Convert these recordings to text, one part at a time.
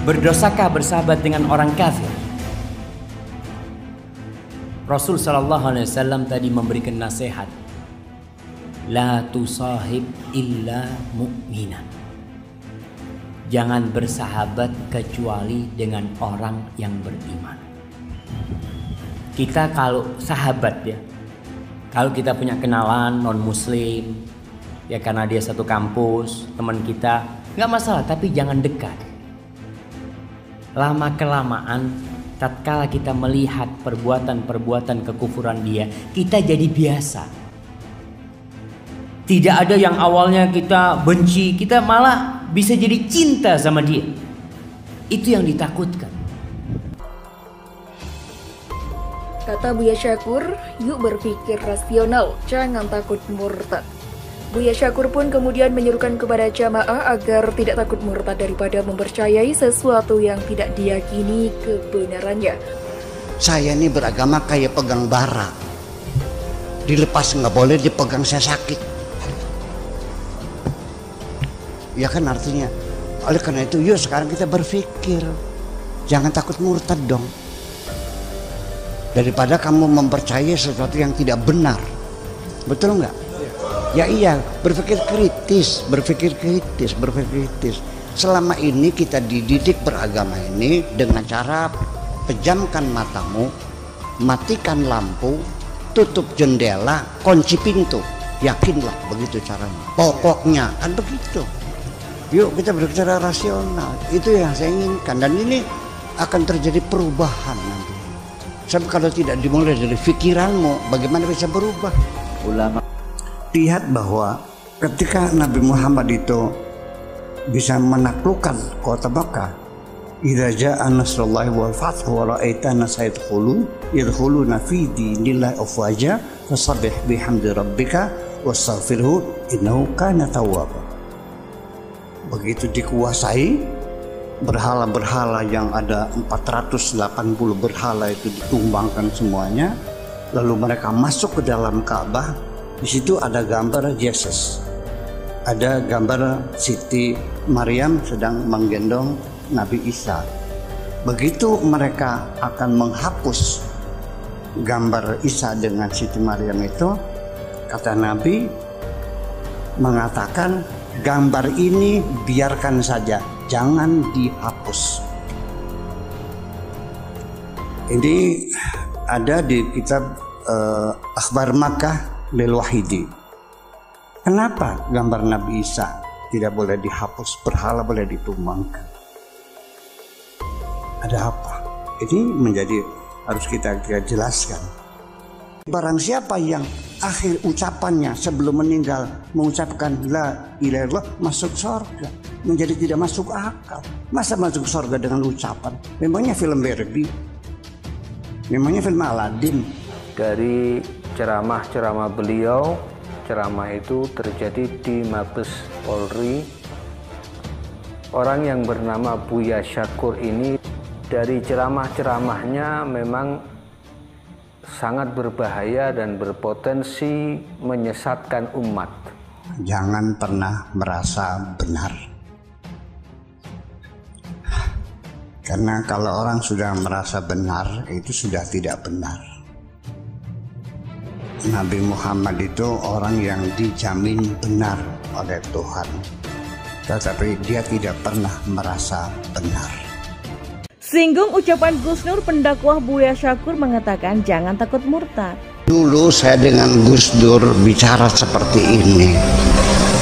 Berdosakah bersahabat dengan orang kafir? Rasul sallallahu alaihi wasallam tadi memberikan nasihat, la tusahib illa mu'mina. Jangan bersahabat kecuali dengan orang yang beriman. Kita kalau sahabat ya, kalau kita punya kenalan non muslim ya, karena dia satu kampus, teman kita, nggak masalah, tapi jangan dekat. Lama kelamaan, tatkala kita melihat perbuatan-perbuatan kekufuran dia, kita jadi biasa. Tidak ada yang awalnya kita benci, kita malah bisa jadi cinta sama dia. Itu yang ditakutkan. Kata Buya Syakur, yuk berpikir rasional, jangan takut murtad. Buya Syakur pun kemudian menyerukan kepada jamaah agar tidak takut murtad daripada mempercayai sesuatu yang tidak diyakini kebenarannya. Saya ini beragama kayak pegang bara. Dilepas nggak boleh, dipegang saya sakit. Ya kan artinya. Oleh karena itu yuk sekarang kita berpikir. Jangan takut murtad dong. Daripada kamu mempercayai sesuatu yang tidak benar. Betul nggak? Ya iya, berpikir kritis. Selama ini kita dididik beragama ini dengan cara pejamkan matamu, matikan lampu, tutup jendela, kunci pintu. Yakinlah begitu caranya. Pokoknya kan begitu. Yuk kita berbicara rasional. Itu yang saya inginkan, dan ini akan terjadi perubahan nanti. Sebab kalau tidak dimulai dari pikiranmu, bagaimana bisa berubah? Ulama lihat bahwa ketika Nabi Muhammad itu bisa menaklukkan kota Makkah, idza jaa nasrullahi wal fathu wa ra'aita an-nasa yadkhuluna fi dinillahi afwaja fasabbih bihamdi rabbika wastaghfirhu innahu kana tawwaba. Begitu dikuasai, berhala-berhala yang ada 480 berhala itu ditumbangkan semuanya, lalu mereka masuk ke dalam Ka'bah. Di situ ada gambar Yesus, ada gambar Siti Maryam sedang menggendong Nabi Isa. Begitu mereka akan menghapus gambar Isa dengan Siti Maryam itu, kata Nabi mengatakan gambar ini biarkan saja, jangan dihapus. Ini ada di kitab Akhbar Makkah Lil Wahidi. Kenapa gambar Nabi Isa tidak boleh dihapus, berhala boleh ditumbangkan? Ada apa? Ini menjadi harus kita jelaskan. Barang siapa yang akhir ucapannya sebelum meninggal mengucapkan la ilaha illallah, masuk surga, menjadi tidak masuk akal. Masa masuk surga dengan ucapan? Memangnya film Barbie? Memangnya film Aladdin? Dari ceramah-ceramah beliau, ceramah itu terjadi di Mabes Polri. Orang yang bernama Buya Syakur ini, dari ceramah-ceramahnya memang sangat berbahaya dan berpotensi menyesatkan umat. Jangan pernah merasa benar. Karena kalau orang sudah merasa benar, itu sudah tidak benar. Nabi Muhammad itu orang yang dijamin benar oleh Tuhan, tetapi dia tidak pernah merasa benar. Singgung ucapan Gus Nur, pendakwah Buya Syakur mengatakan jangan takut murtad. Dulu saya dengan Gus Dur bicara seperti ini.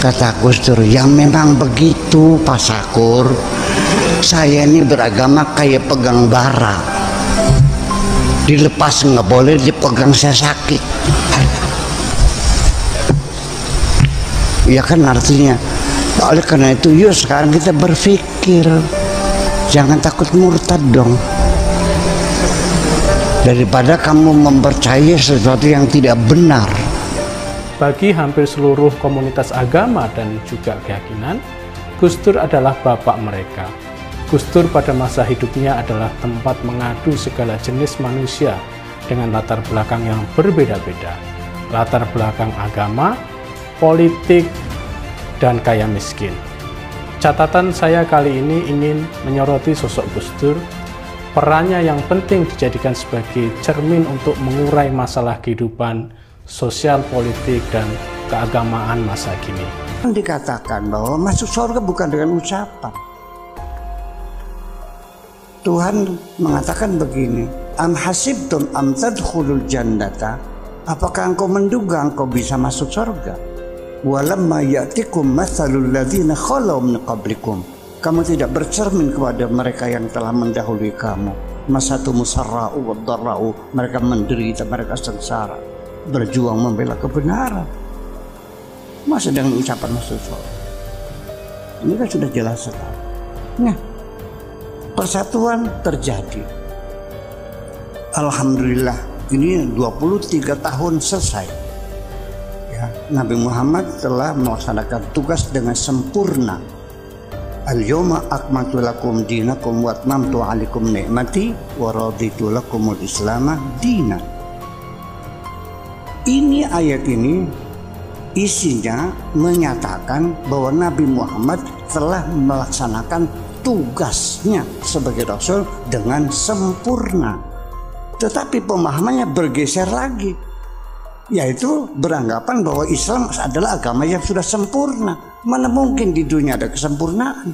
Kata Gus Dur, ya memang begitu Pak Syakur. Saya ini beragama kayak pegang bara. Dilepas nggak boleh, dipegang saya sakit. Ya kan artinya. Oleh karena itu yuk sekarang kita berpikir. Jangan takut murtad dong. Daripada kamu mempercayai sesuatu yang tidak benar. Bagi hampir seluruh komunitas agama dan juga keyakinan, Gus Dur adalah bapak mereka. Gus Dur pada masa hidupnya adalah tempat mengadu segala jenis manusia dengan latar belakang yang berbeda-beda. Latar belakang agama, politik, dan kaya miskin. Catatan saya kali ini ingin menyoroti sosok Gus Dur, perannya yang penting dijadikan sebagai cermin untuk mengurai masalah kehidupan sosial, politik, dan keagamaan masa kini. Dikatakan bahwa masuk surga bukan dengan ucapan. Tuhan mengatakan begini, am hasibtum am tadkhulul jannata, apakah engkau menduga engkau bisa masuk surga? Walamma ya'tikum mathalul ladzina khalau min qablikum, kamu tidak bercermin kepada mereka yang telah mendahului kamu. Masatumus sarra'u wad dharra'u, mereka menderita, mereka sengsara, berjuang membela kebenaran. Masa dengan ucapan masuk surga? Ini kan sudah jelas sekali. Nah, persatuan terjadi. Alhamdulillah, ini 23 tahun selesai. Ya, Nabi Muhammad telah melaksanakan tugas dengan sempurna. Al-yawma akmaltu lakum dinakum wa atmamtu alaikum ni'mati wa raditu lakumul islama dinan. Ini ayat ini isinya menyatakan bahwa Nabi Muhammad telah melaksanakan tugasnya sebagai Rasul dengan sempurna. Tetapi pemahamannya bergeser lagi, yaitu beranggapan bahwa Islam adalah agama yang sudah sempurna. Mana mungkin di dunia ada kesempurnaan.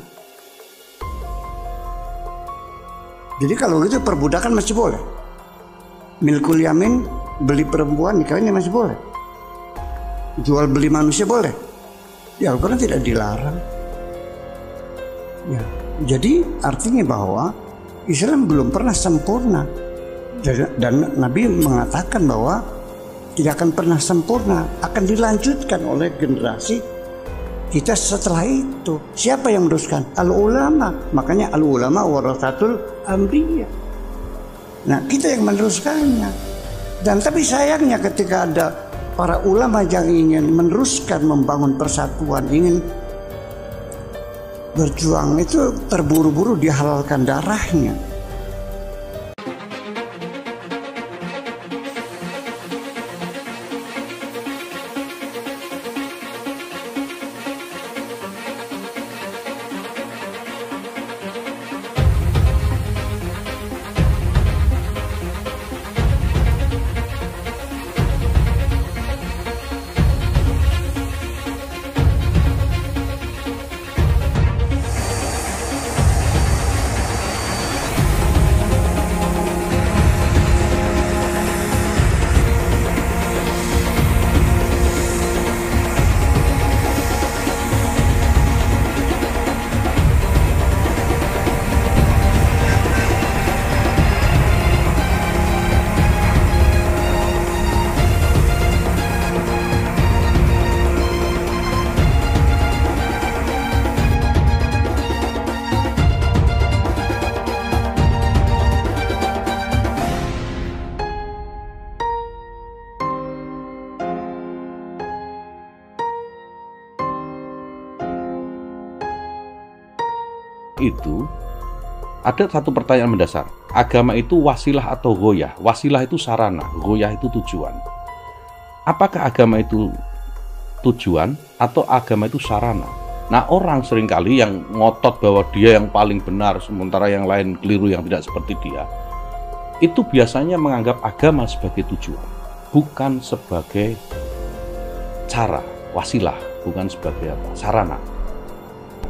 Jadi kalau gitu perbudakan masih boleh. Milkul yamin, beli perempuan nikahnya masih boleh. Jual beli manusia boleh. Ya Al-Quran tidak dilarang. Ya, jadi artinya bahwa Islam belum pernah sempurna. Dan Nabi mengatakan bahwa tidak akan pernah sempurna, akan dilanjutkan oleh generasi kita setelah itu. Siapa yang meneruskan? Al-ulama. Makanya al-ulama warasatul anbiya. Nah, kita yang meneruskannya. Dan tapi sayangnya ketika ada para ulama yang ingin meneruskan membangun persatuan, ingin berjuang, itu terburu-buru dihalalkan darahnya. Itu ada satu pertanyaan mendasar. Agama itu wasilah atau ghoyah? Wasilah itu sarana, ghoyah itu tujuan. Apakah agama itu tujuan atau agama itu sarana? Nah, orang seringkali yang ngotot bahwa dia yang paling benar sementara yang lain keliru yang tidak seperti dia, itu biasanya menganggap agama sebagai tujuan, bukan sebagai cara, wasilah, bukan sebagai sarana.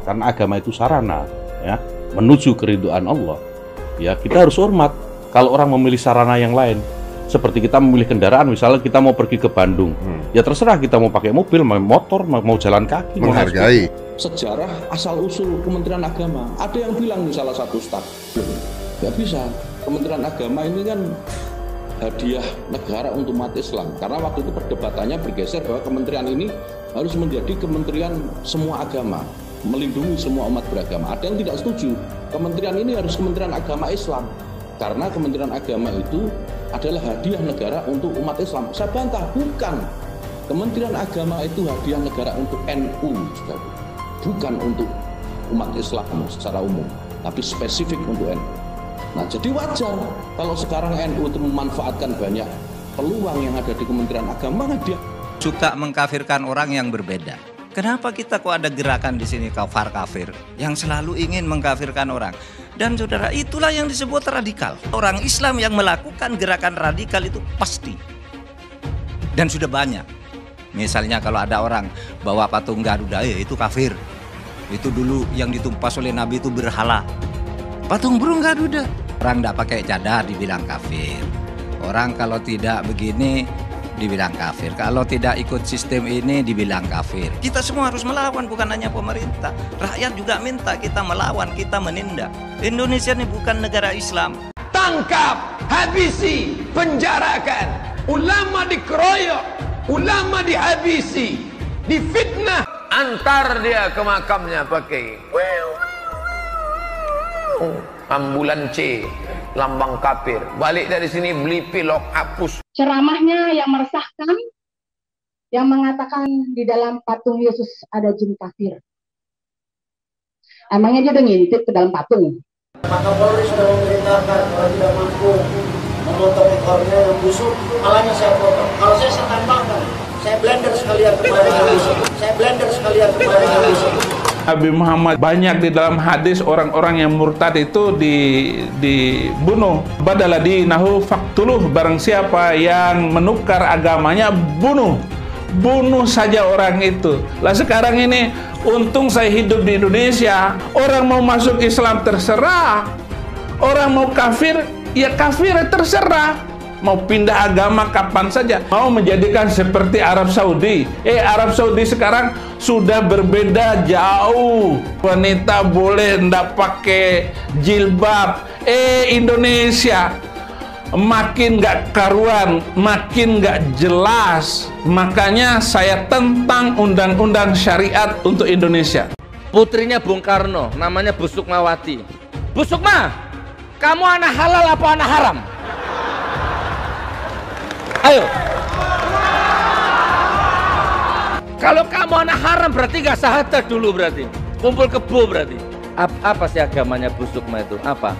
Karena agama itu sarana, ya, menuju keridhaan Allah, ya kita harus hormat. Kalau orang memilih sarana yang lain, seperti kita memilih kendaraan, misalnya kita mau pergi ke Bandung, ya terserah kita mau pakai mobil, mau motor, mau jalan kaki, menghargai. Sejarah asal-usul Kementerian Agama, ada yang bilang salah satu staf, nggak bisa. Kementerian Agama ini kan hadiah negara untuk umat Islam, karena waktu itu perdebatannya bergeser bahwa kementerian ini harus menjadi kementerian semua agama, melindungi semua umat beragama. Ada yang tidak setuju, kementerian ini harus kementerian agama Islam, karena kementerian agama itu adalah hadiah negara untuk umat Islam. Saya bantah, bukan. Kementerian agama itu hadiah negara untuk NU, bukan untuk umat Islam secara umum, tapi spesifik untuk NU. Nah, jadi wajar kalau sekarang NU itu memanfaatkan banyak peluang yang ada di Kementerian Agama, dia suka mengkafirkan orang yang berbeda. Kenapa kita kok ada gerakan di sini kafar kafir yang selalu ingin mengkafirkan orang? Dan saudara, itulah yang disebut radikal. Orang Islam yang melakukan gerakan radikal itu pasti. Dan sudah banyak. Misalnya kalau ada orang bawa patung Garuda, itu kafir. Itu dulu yang ditumpas oleh Nabi itu berhala. Patung burung Garuda. Orang tidak pakai cadar dibilang kafir. Orang kalau tidak begini dibilang kafir. Kalau tidak ikut sistem ini dibilang kafir. Kita semua harus melawan, bukan hanya pemerintah. Rakyat juga minta kita melawan, kita menindak. Indonesia ini bukan negara Islam. Tangkap, habisi, penjarakan. Ulama dikeroyok, ulama dihabisi, difitnah. Antar dia ke makamnya pakai ambulan C, lambang kafir. Balik dari sini beli pilok, hapus. Ceramahnya yang meresahkan, yang mengatakan di dalam patung Yesus ada jin kafir. Emangnya dia udah ngintip ke dalam patung? Maka Polri sudah memerintahkan kalau tidak mampu memotong ekornya yang busuk, malahnya saya potong. Kalau saya tambahkan, saya blender sekalian kemarin yang busuk. Saya blender sekalian kemarin yang busuk. Nabi Muhammad banyak di dalam hadis orang-orang yang murtad itu dibunuh. Badaladinahu faktuluh, barang siapa yang menukar agamanya bunuh saja orang itu. Lah sekarang ini untung saya hidup di Indonesia, orang mau masuk Islam terserah, orang mau kafir ya kafir terserah. Mau pindah agama kapan saja, mau menjadikan seperti Arab Saudi. Arab Saudi sekarang sudah berbeda jauh. Wanita boleh ndak pakai jilbab. Indonesia makin nggak karuan, makin nggak jelas. Makanya saya tentang undang-undang syariat untuk Indonesia. Putrinya Bung Karno, namanya Bu Sukmawati. Bu Sukma, kamu anak halal apa anak haram? Ayo. Kalau kamu anak haram berarti gak sahadat dulu, berarti kumpul kebo berarti. Apa sih agamanya Bu Sukma itu? Apa?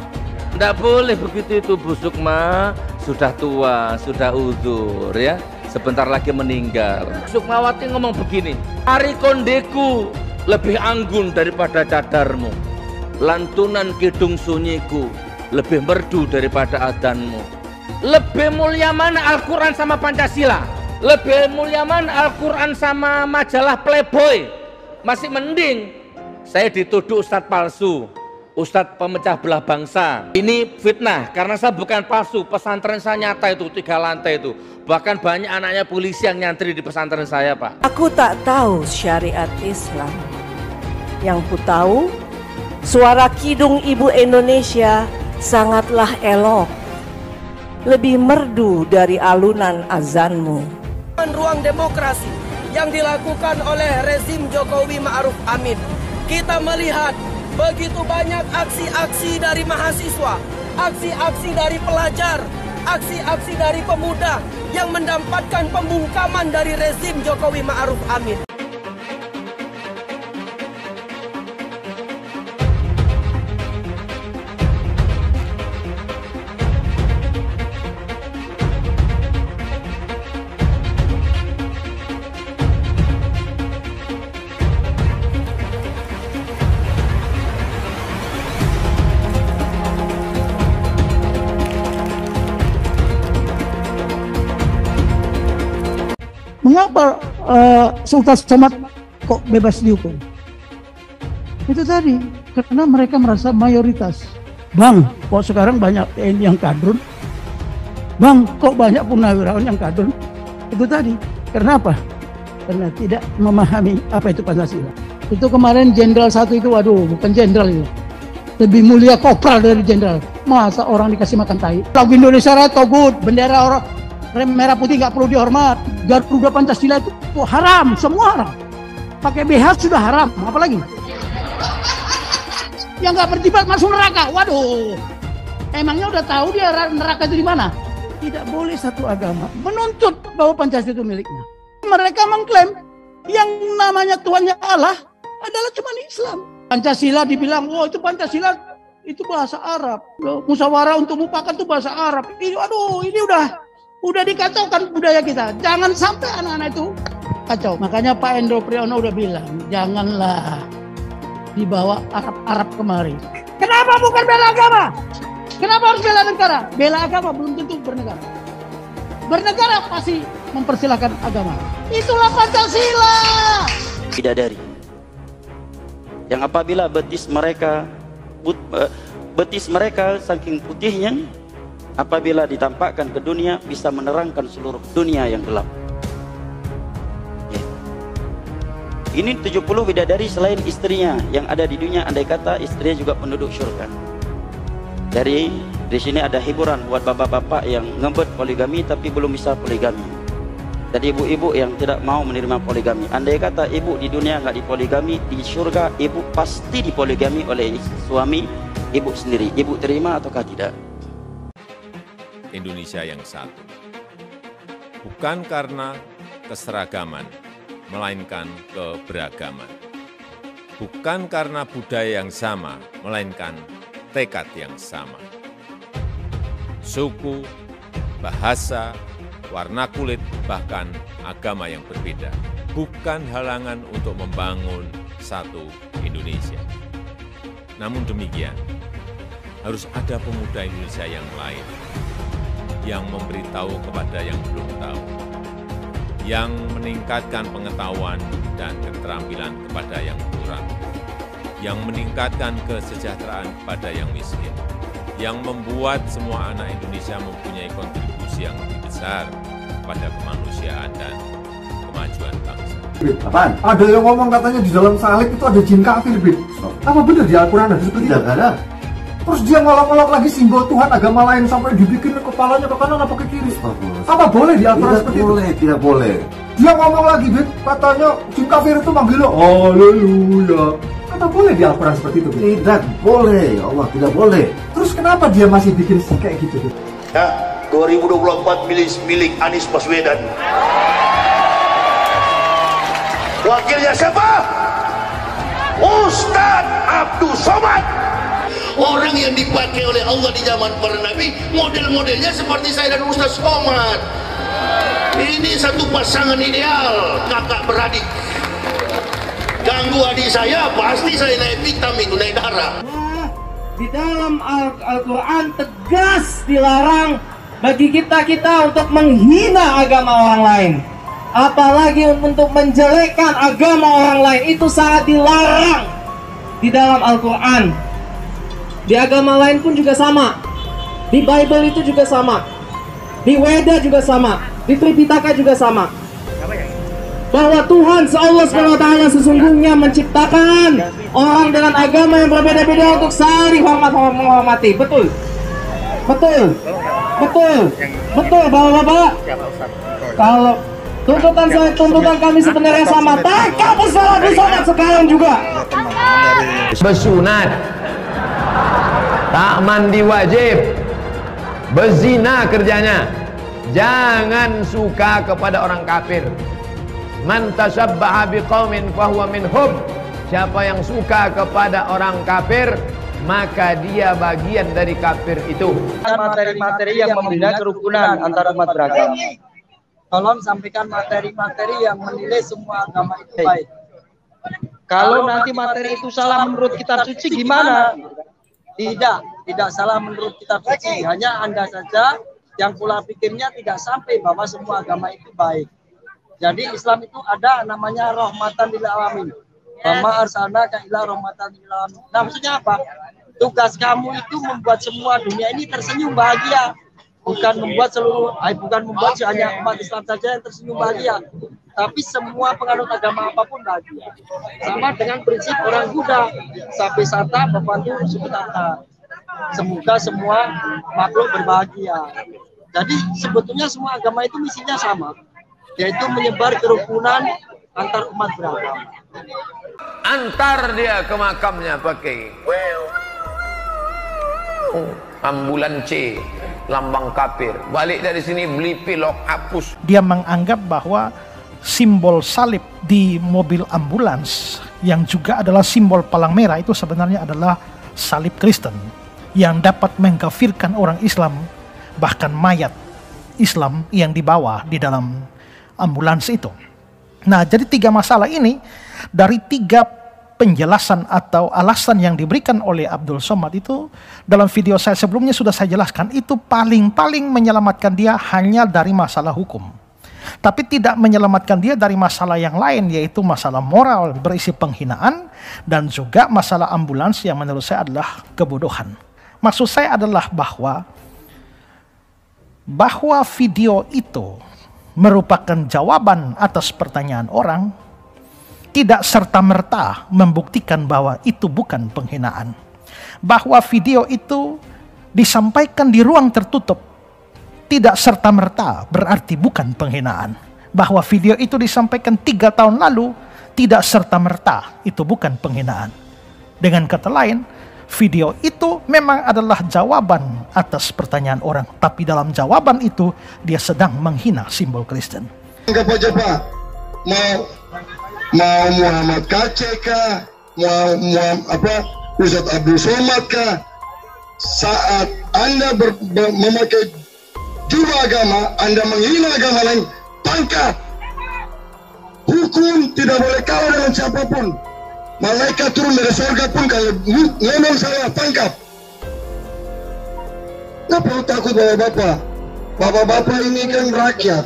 Nggak boleh begitu itu. Bu Sukma sudah tua, sudah uzur ya, sebentar lagi meninggal. Sukmawati ngomong begini, hari kondeku lebih anggun daripada cadarmu, lantunan kidung sunyiku lebih merdu daripada adanmu. Lebih mulia mana Al-Quran sama Pancasila? Lebih mulia mana Al-Quran sama majalah Playboy? Masih mending saya dituduh ustadz palsu, ustadz pemecah belah bangsa. Ini fitnah karena saya bukan palsu. Pesantren saya nyata itu 3 lantai itu. Bahkan banyak anaknya polisi yang nyantri di pesantren saya, Pak. Aku tak tahu syariat Islam. Yang ku tahu, suara kidung ibu Indonesia sangatlah elok, lebih merdu dari alunan azanmu. Ruang demokrasi yang dilakukan oleh rezim Jokowi Ma'ruf Amin, kita melihat begitu banyak aksi-aksi dari mahasiswa, aksi-aksi dari pelajar, aksi-aksi dari pemuda yang mendapatkan pembungkaman dari rezim Jokowi Ma'ruf Amin. Mengapa Sultan Somad kok bebas dihukum? Itu tadi, karena mereka merasa mayoritas. Bang, kok sekarang banyak TNI yang kadrun? Bang, kok banyak purnawirawan yang kadrun? Itu tadi, karena apa? Karena tidak memahami apa itu Pancasila. Itu kemarin jenderal satu itu, waduh, bukan jenderal itu. Lebih mulia kopral dari jenderal. Masa orang dikasih makan tai? Lagu Indonesia Raya togut, bendera orang merah putih nggak perlu dihormat. Garuda Pancasila itu haram, semua haram. Pakai BH sudah haram, apalagi? Yang nggak berjibat masuk neraka. Waduh, emangnya udah tahu dia neraka itu di mana? Tidak boleh satu agama menuntut bahwa Pancasila itu miliknya. Mereka mengklaim yang namanya Tuhannya Allah adalah cuma Islam. Pancasila dibilang, oh itu Pancasila itu bahasa Arab. Musyawarah untuk mufakat itu bahasa Arab. Ini, aduh, ini udah dikacaukan budaya kita. Jangan sampai anak-anak itu kacau. Makanya Pak Endro Priyono udah bilang, janganlah dibawa Arab-Arab kemari. Kenapa bukan bela agama? Kenapa harus bela negara? Bela agama belum tentu bernegara. Bernegara pasti mempersilahkan agama. Itulah Pancasila. Bidadari yang apabila betis mereka saking putihnya, apabila ditampakkan ke dunia bisa menerangkan seluruh dunia yang gelap. Ini 70 bidadari selain istrinya yang ada di dunia, andai kata istrinya juga penduduk surga. Di sini ada hiburan buat bapak-bapak yang ngebet poligami tapi belum bisa poligami. Jadi ibu-ibu yang tidak mau menerima poligami, andai kata ibu di dunia nggak dipoligami, di surga ibu pasti dipoligami oleh suami ibu sendiri. Ibu terima ataukah tidak? Indonesia yang satu, bukan karena keseragaman, melainkan keberagaman. Bukan karena budaya yang sama, melainkan tekad yang sama. Suku, bahasa, warna kulit, bahkan agama yang berbeda bukan halangan untuk membangun satu Indonesia. Namun demikian, harus ada pemuda Indonesia yang lain yang memberitahu kepada yang belum tahu, yang meningkatkan pengetahuan dan keterampilan kepada yang kurang, yang meningkatkan kesejahteraan kepada yang miskin, yang membuat semua anak Indonesia mempunyai kontribusi yang lebih besar pada kemanusiaan dan kemajuan bangsa. Apaan? Ada yang ngomong katanya di dalam salib itu ada jin kafir, Bib. Apa benar di Al-Quran ada seperti itu? Tidak ada. Terus dia ngolok-ngolok lagi simbol Tuhan agama lain sampai dibikin kepalanya ke kanan apa ke kiri. Apa boleh di Al-Quran seperti itu? Tidak boleh. Dia ngomong lagi, Bib, katanya jin kafir itu manggil lo, haleluya. Apa boleh di Al-Quran seperti itu, Bib? Tidak boleh, ya Allah, tidak boleh. Terus kenapa dia masih bikin kayak gitu, Bib? Ya, 2024 milik Anies Baswedan. Wakilnya siapa? Ustadz Abdul Somad. Orang yang dipakai oleh Allah di zaman para nabi, model-modelnya seperti saya dan Ustadz Somad. Ini satu pasangan ideal, kakak beradik. Ganggu adik saya, pasti saya naik vitamin, naik darah. Di dalam Al-Quran tegas dilarang bagi kita untuk menghina agama orang lain, apalagi untuk menjelekkan agama orang lain. Itu sangat dilarang di dalam Al-Quran. Di agama lain pun juga sama. Di Bible itu juga sama. Di Weda juga sama. Di Tripitaka juga sama. Bahwa Tuhan Allah SWT sesungguhnya menciptakan orang dengan agama yang berbeda-beda untuk saling menghormati. Betul. Betul. Betul. Betul, Bapak-bapak. Kalau tuntutan kami sebenarnya sama, tangkap Ustaz Abdul Somad sekarang juga. Bersunat, tak mandi wajib, berzina kerjanya. Jangan suka kepada orang kafir. Man tashabbaha biqaumin fahuwa minhum. Siapa yang suka kepada orang kafir, maka dia bagian dari kafir itu. Materi-materi yang membina kerukunan antara umat beragama. Tolong sampaikan materi-materi yang menilai semua agama itu baik. Kalau nanti materi itu salah menurut kitab suci gimana? Tidak salah menurut kitab suci. Hanya Anda saja yang pola pikirnya tidak sampai bahwa semua agama itu baik. Jadi Islam itu ada namanya rahmatan lil alamin. Mama arsalnaka ila rahmatan lil alamin. Nah, maksudnya apa? Tugas kamu itu membuat semua dunia ini tersenyum bahagia. Bukan membuat hanya umat Islam saja yang tersenyum bahagia, tapi semua penganut agama apapun bahagia. Sama dengan prinsip orang Buddha, sapi sata babantu sukata. Semoga semua makhluk berbahagia. Jadi sebetulnya semua agama itu misinya sama, yaitu menyebar kerukunan antar umat beragama. Antar dia ke makamnya pakai ambulan C, lambang kafir. Balik dari sini beli pilok, hapus. Dia menganggap bahwa simbol salib di mobil ambulans yang juga adalah simbol palang merah itu sebenarnya adalah salib Kristen yang dapat mengkafirkan orang Islam, bahkan mayat Islam yang dibawa di dalam ambulans itu. Nah, jadi 3 masalah ini dari 3 penjelasan atau alasan yang diberikan oleh Abdul Somad itu dalam video saya sebelumnya sudah saya jelaskan, itu paling menyelamatkan dia hanya dari masalah hukum. Tapi tidak menyelamatkan dia dari masalah yang lain, yaitu masalah moral berisi penghinaan dan juga masalah ambulans yang menurut saya adalah kebodohan. Maksud saya adalah bahwa video itu merupakan jawaban atas pertanyaan orang, tidak serta-merta membuktikan bahwa itu bukan penghinaan. Bahwa video itu disampaikan di ruang tertutup tidak serta-merta berarti bukan penghinaan. Bahwa video itu disampaikan 3 tahun lalu tidak serta-merta itu bukan penghinaan. Dengan kata lain, video itu memang adalah jawaban atas pertanyaan orang, tapi dalam jawaban itu dia sedang menghina simbol Kristen. Mau Muhammad KCK, mau Ustadz Abdul Somad kah, saat Anda memakai jubah agama, Anda menghina agama lain, tangkap. Hukum tidak boleh kalah dengan siapapun. Malaikat turun dari surga pun kalau ngomong salah, tangkap. Nggak perlu takut bapak-bapak. Bapak-bapak ini kan rakyat.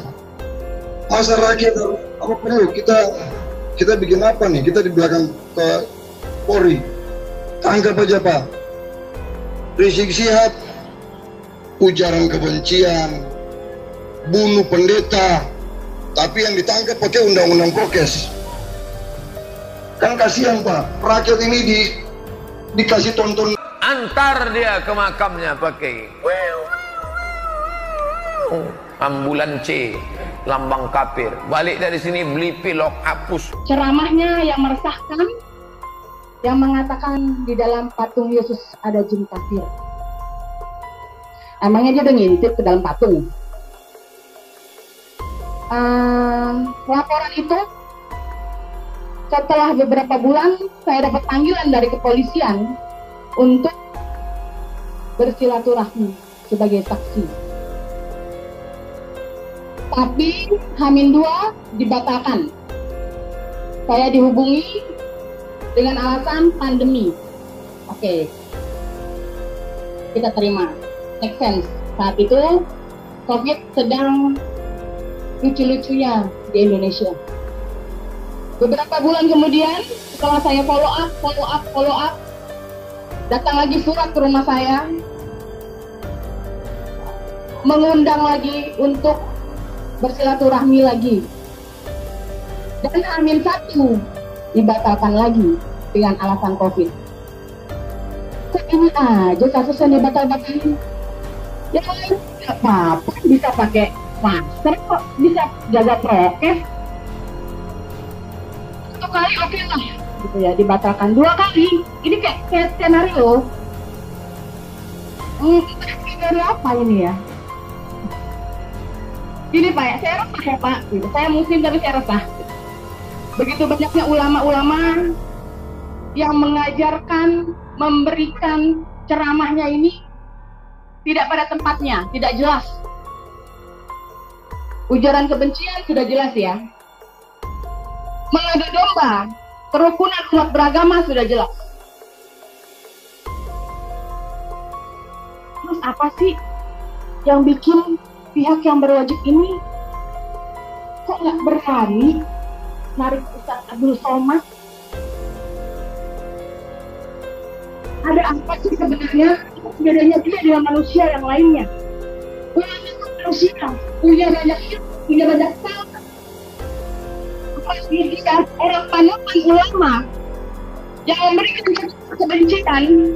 Masa rakyat apa perlu kita bikin apa nih? Kita di belakang ke Polri, tangkap aja Pak. Rizik Syihab, ujaran kebencian, bunuh pendeta, tapi yang ditangkap pakai undang-undang prokes. Kan kasihan Pak, rakyat ini dikasih tonton. Antar dia ke makamnya pakai ambulan C, lambang kafir. Balik dari sini beli pilok, hapus. Ceramahnya yang meresahkan, yang mengatakan di dalam patung Yesus ada jin kafir. Emangnya dia udah ngintip ke dalam patung? Laporan itu setelah beberapa bulan saya dapat panggilan dari kepolisian untuk bersilaturahmi sebagai saksi. Tapi H-2 dibatalkan. Saya dihubungi dengan alasan pandemi. Oke, kita terima. Make sense. Saat itu COVID sedang lucu-lucunya di Indonesia. Beberapa bulan kemudian, setelah saya follow up, datang lagi surat ke rumah saya, mengundang lagi untuk bersilaturahmi lagi. Dan H-1 dibatalkan lagi dengan alasan COVID. Kok ini aja kasusnya dibatal-batalin? Ya lain nggak apa-apa, bisa pakai masker kok, bisa jaga prokes. 1 kali oke lah, gitu ya, dibatalkan 2 kali. Ini kayak skenario. Skenario apa ini ya? Gini Pak, saya resah ya Pak, gitu. Saya muslim tapi saya resah. Begitu banyaknya ulama-ulama yang mengajarkan, memberikan ceramahnya ini tidak pada tempatnya, tidak jelas. Ujaran kebencian sudah jelas ya. Mengadu domba, kerukunan umat beragama sudah jelas. Terus apa sih yang bikin pihak yang berwajib ini kok nggak berani narik Ustadz Abdul Somad? Ada apa sih sebenarnya bedanya dia dengan manusia yang lainnya? Ulama itu manusia, punya banyak ilmu, punya banyak salah. Apalagi dia orang panutan ulama yang memberikan kebencian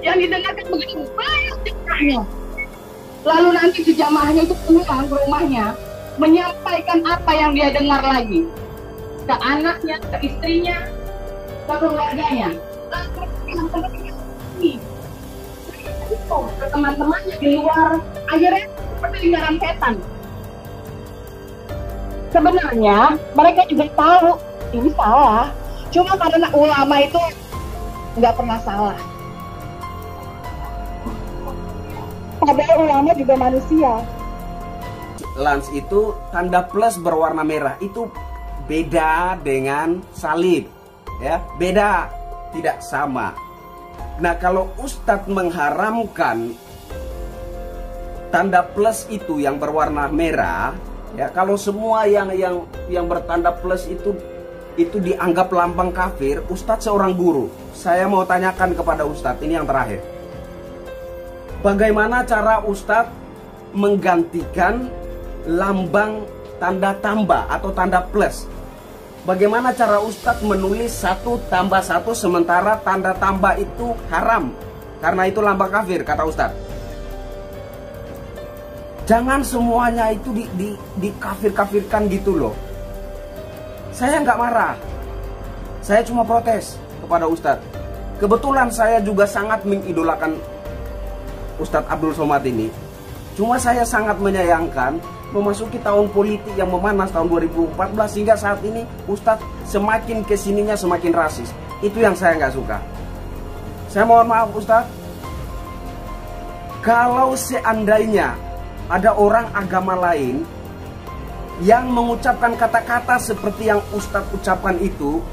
yang didengarkan begitu banyak jumlahnya. Lalu nanti si jamaahnya itu pulang ke rumahnya menyampaikan apa yang dia dengar lagi ke anaknya, ke istrinya, ke keluarganya, ke teman-temannya di luar. Akhirnya seperti lingkaran setan. Sebenarnya mereka juga tahu ini salah, cuma karena ulama itu nggak pernah salah. Padahal ulama juga manusia. Lans itu tanda plus berwarna merah, itu beda dengan salib, ya, beda, tidak sama. Nah, kalau Ustadz mengharamkan tanda plus itu yang berwarna merah, ya, kalau semua yang bertanda plus itu dianggap lambang kafir, Ustadz seorang guru, saya mau tanyakan kepada Ustadz, ini yang terakhir. Bagaimana cara Ustadz menggantikan lambang tanda tambah atau tanda plus? Bagaimana cara Ustadz menulis 1+1 sementara tanda tambah itu haram? Karena itu lambang kafir, kata Ustadz. Jangan semuanya itu dikafir-kafirkan gitu loh. Saya nggak marah. Saya cuma protes kepada Ustadz. Kebetulan saya juga sangat mengidolakan Ustadz Abdul Somad ini. Cuma saya sangat menyayangkan memasuki tahun politik yang memanas tahun 2014 hingga saat ini Ustadz semakin kesininya semakin rasis. Itu yang saya nggak suka. Saya mohon maaf Ustadz, kalau seandainya ada orang agama lain yang mengucapkan kata-kata seperti yang Ustadz ucapkan itu,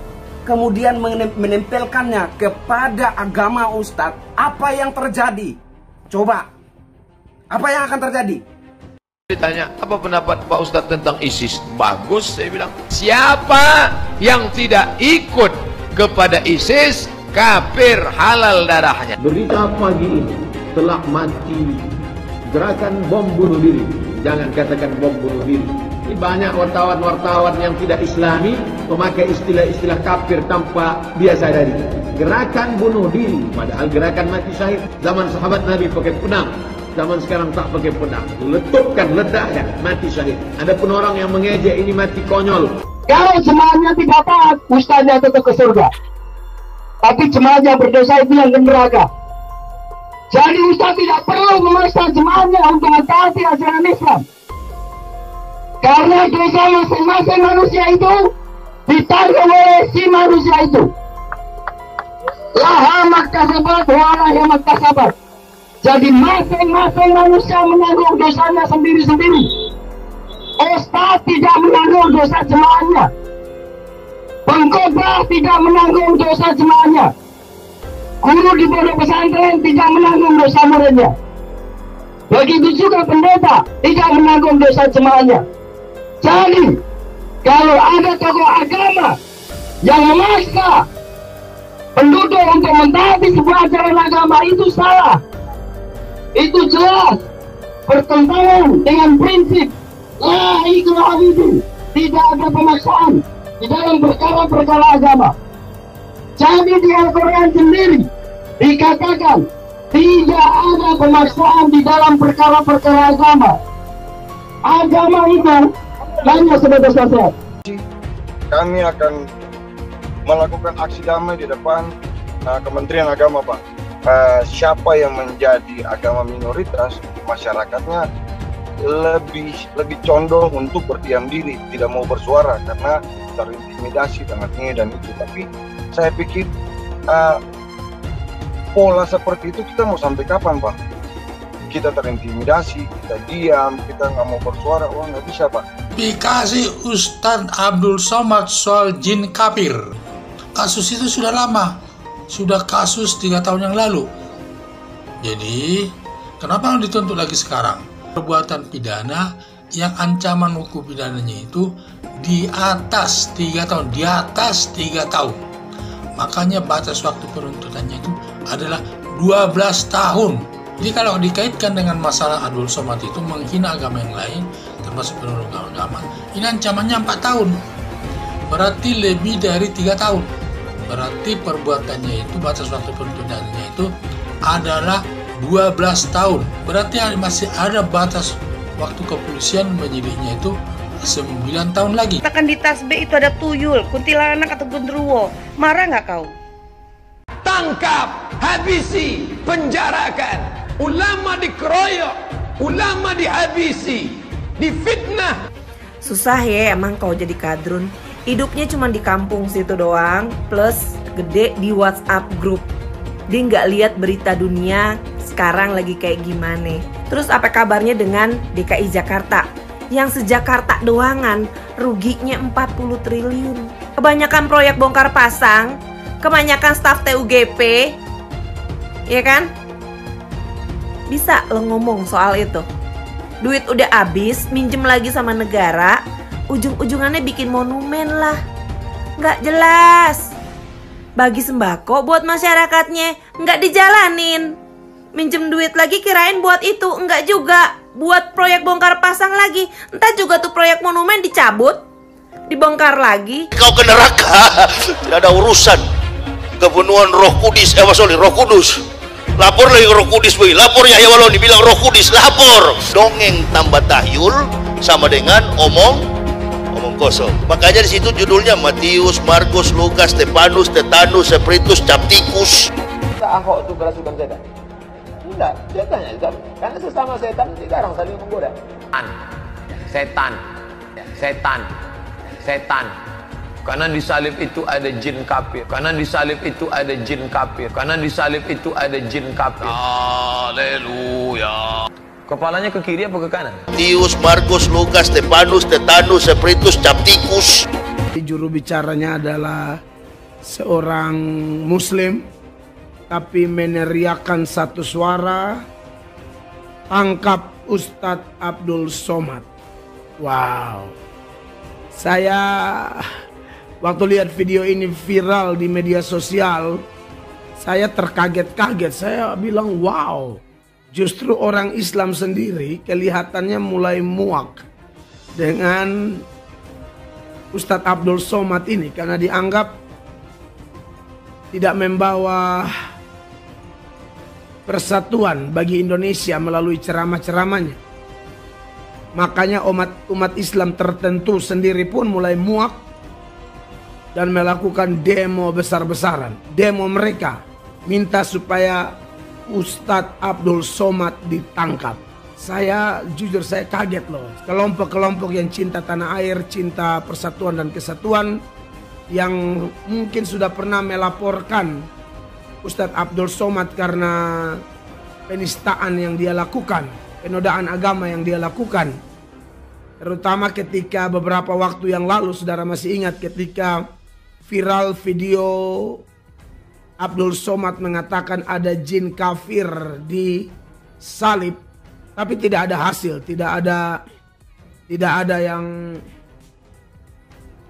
kemudian menempelkannya kepada agama Ustadz, apa yang terjadi? Coba, apa yang akan terjadi? Ditanya, apa pendapat Pak Ustadz tentang ISIS? Bagus, saya bilang. Siapa yang tidak ikut kepada ISIS, kafir, halal darahnya. Berita pagi ini telah mati gerakan bom bunuh diri. Jangan katakan bom bunuh diri. Ini banyak wartawan-wartawan yang tidak islami memakai istilah-istilah kafir tanpa dia sadari. Gerakan bunuh diri, padahal gerakan mati syahid. Zaman sahabat Nabi pakai pedang, zaman sekarang tak pakai pedang. Letupkan, ledakkan, mati syahid. Ada pun orang yang mengejek ini mati konyol. Kalau jemaahnya tidak taat, ustaznya tetap ke surga. Tapi jemaahnya berdosa itu yang ke neraka. Jadi ustaz tidak perlu memaksa jemaahnya untuk mentaati ajaran Islam. Karena dosa masing-masing manusia itu ditanggung oleh si manusia itu. Laha maktasabat wa laha maktasabat. Jadi masing-masing manusia menanggung dosanya sendiri-sendiri. Ustaz tidak menanggung dosa jemaahnya. Pengkhotbah tidak menanggung dosa jemaahnya. Guru di pondok pesantren tidak menanggung dosa muridnya. Begitu juga pendeta tidak menanggung dosa jemaahnya. Jadi, kalau ada tokoh agama yang memaksa penduduk untuk mentaati sebuah ajaran agama, itu salah. Itu jelas bertentangan dengan prinsip la ikraha fiddin. Tidak ada pemaksaan di dalam perkara-perkara agama. Jadi di Al-Quran sendiri dikatakan tidak ada pemaksaan di dalam perkara-perkara agama. Agama itu hanya sebatas nasihat. Kami akan melakukan aksi damai di depan Kementerian Agama, Pak. Siapa yang menjadi agama minoritas, masyarakatnya lebih condong untuk berdiam diri, tidak mau bersuara karena terintimidasi dengan ini dan itu. Tapi saya pikir pola seperti itu kita mau sampai kapan, Pak? Kita terintimidasi, kita diam, kita nggak mau bersuara, wah nggak bisa, Pak. Dikasih Ustadz Abdul Somad soal jin kafir. Kasus itu sudah lama, sudah kasus 3 tahun yang lalu. Jadi, kenapa dituntut lagi sekarang? Perbuatan pidana yang ancaman hukum pidananya itu di atas 3 tahun, di atas 3 tahun. Makanya batas waktu penuntutannya itu adalah 12 tahun. Jadi kalau dikaitkan dengan masalah Abdul Somad itu menghina agama yang lain, termasuk penodong agama, ini ancamannya 4 tahun. Berarti lebih dari 3 tahun. Berarti perbuatannya itu, batas waktu penuntutannya itu adalah 12 tahun. Berarti masih ada batas waktu kepolisian menyidiknya itu 9 tahun lagi. Katakan di tas B itu ada tuyul, kuntilanak atau genderuwo. Marah nggak kau? Tangkap, habisi, penjarakan. Ulama dikeroyok, ulama dihabisi, difitnah. Susah ya emang kau jadi kadrun. Hidupnya cuma di kampung situ doang, plus gede di WhatsApp grup. Dia nggak lihat berita dunia sekarang lagi kayak gimana. Terus apa kabarnya dengan DKI Jakarta Yang sejakarta doangan ruginya 40 triliun. Kebanyakan proyek bongkar pasang, kebanyakan staf TUGP, ya kan? Bisa lo ngomong soal itu. Duit udah habis, minjem lagi sama negara, ujung-ujungannya bikin monumen lah. Nggak jelas. Bagi sembako buat masyarakatnya, nggak dijalanin. Minjem duit lagi kirain buat itu, enggak juga. Buat proyek bongkar pasang lagi. Entah juga tuh proyek monumen dicabut, dibongkar lagi. Kau ke neraka, tidak ada urusan. Kebunuhan Roh Kudus, Roh Kudus. Lapor lagi Roh Kudus, boy. Lapor Yahya Waloni bilang Roh Kudus, lapor. Dongeng tambah tahyul sama dengan omong kosong. Makanya di situ judulnya Matius, Markus, Lukas, Stefanus, Tetanus, Spiritus, Captikus. Ahok itu kerasukan setan? Enggak, setannya juga. Karena sesama setan tidak orang saling menggoda. Setan. Karena di salib itu ada jin kafir. Haleluya. Kepalanya ke kiri apa ke kanan? Matius, Markus, Lukas, Stefanus, Tetanus, Spiritus, Captikus. Juru bicaranya adalah seorang Muslim, tapi meneriakan satu suara, tangkap Ustadz Abdul Somad. Wow. Saya waktu lihat video ini viral di media sosial, saya terkaget-kaget. Saya bilang wow. Justru orang Islam sendiri kelihatannya mulai muak dengan Ustadz Abdul Somad ini karena dianggap tidak membawa persatuan bagi Indonesia melalui ceramah-ceramahnya. Makanya umat Islam tertentu sendiri pun mulai muak dan melakukan demo besar-besaran. Demo mereka minta supaya Ustadz Abdul Somad ditangkap. Saya jujur saya kaget loh. Kelompok-kelompok yang cinta tanah air, cinta persatuan dan kesatuan, yang mungkin sudah pernah melaporkan Ustadz Abdul Somad karena penistaan yang dia lakukan, penodaan agama yang dia lakukan. Terutama ketika beberapa waktu yang lalu, saudara masih ingat ketika viral video Abdul Somad mengatakan ada jin kafir di salib, tapi tidak ada hasil, tidak ada yang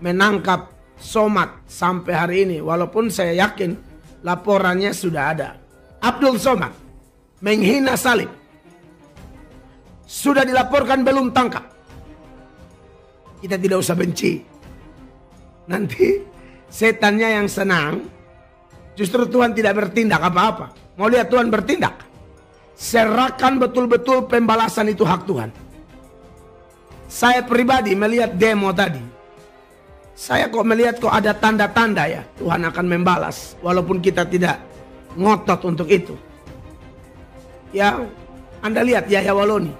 menangkap Somad sampai hari ini. Walaupun saya yakin laporannya sudah ada. Abdul Somad menghina salib, sudah dilaporkan belum tangkap. Kita tidak usah benci. Nanti setannya yang senang. Justru Tuhan tidak bertindak apa-apa. Mau lihat Tuhan bertindak? Serahkan betul-betul pembalasan itu hak Tuhan. Saya pribadi melihat demo tadi. Saya kok melihat kok ada tanda-tanda ya Tuhan akan membalas. Walaupun kita tidak ngotot untuk itu. Ya, Anda lihat Yahya Waloni.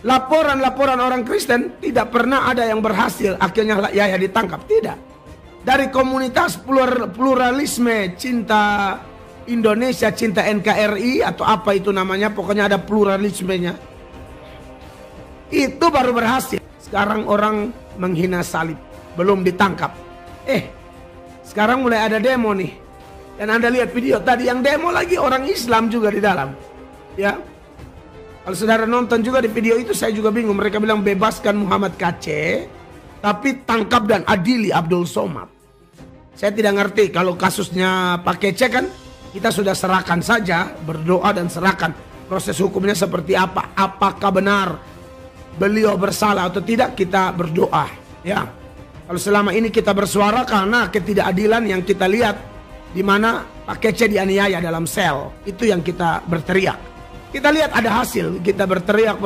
Laporan-laporan orang Kristen tidak pernah ada yang berhasil. Akhirnya Yahya ditangkap. Tidak. Dari komunitas pluralisme cinta Indonesia, cinta NKRI atau apa itu namanya, pokoknya ada pluralismenya. Itu baru berhasil. Sekarang orang menghina salib, belum ditangkap. Sekarang mulai ada demo nih. Dan Anda lihat video tadi yang demo lagi orang Islam juga di dalam. Ya. Kalau saudara nonton juga di video itu saya juga bingung. Mereka bilang bebaskan Muhammad KC, tapi tangkap dan adili Abdul Somad. Saya tidak ngerti kalau kasusnya Pak Kece kan kita sudah serahkan saja, berdoa dan serahkan proses hukumnya seperti apa. Apakah benar beliau bersalah atau tidak, kita berdoa. Ya, kalau selama ini kita bersuara karena ketidakadilan yang kita lihat, di mana Pak Kece dianiaya dalam sel, itu yang kita berteriak. Kita lihat ada hasil, kita berteriak,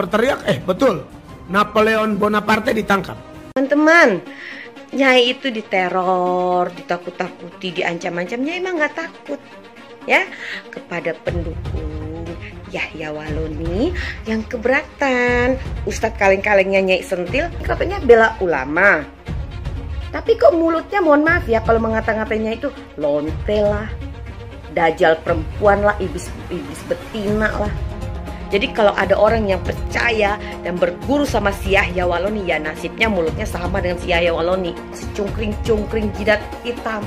betul, Napoleon Bonaparte ditangkap. Teman-teman, Nyai itu diteror, ditakut-takuti, diancam-ancam. Nyai emang nggak takut ya kepada pendukung Yahya Waloni yang keberatan. Ustadz kaleng-kalengnya Nyai sentil katanya bela ulama, tapi kok mulutnya mohon maaf ya kalau mengata-ngatanya itu lonte lah, dajal perempuan lah, iblis betina lah. Jadi kalau ada orang yang percaya dan berguru sama si Yahya Waloni, ya nasibnya mulutnya sama dengan si Yahya Waloni, secungkring-cungkring jidat hitam.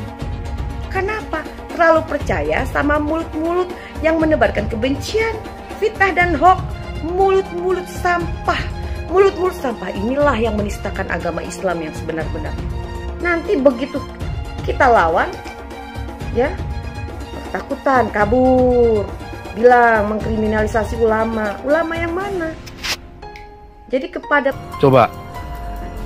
Kenapa? Terlalu percaya sama mulut-mulut yang menebarkan kebencian, fitnah dan hoax, mulut-mulut sampah. Mulut-mulut sampah inilah yang menistakan agama Islam yang sebenar-benar. Nanti begitu kita lawan, ya, ketakutan, kabur. Bilang mengkriminalisasi ulama. Ulama yang mana? Jadi kepada... Coba,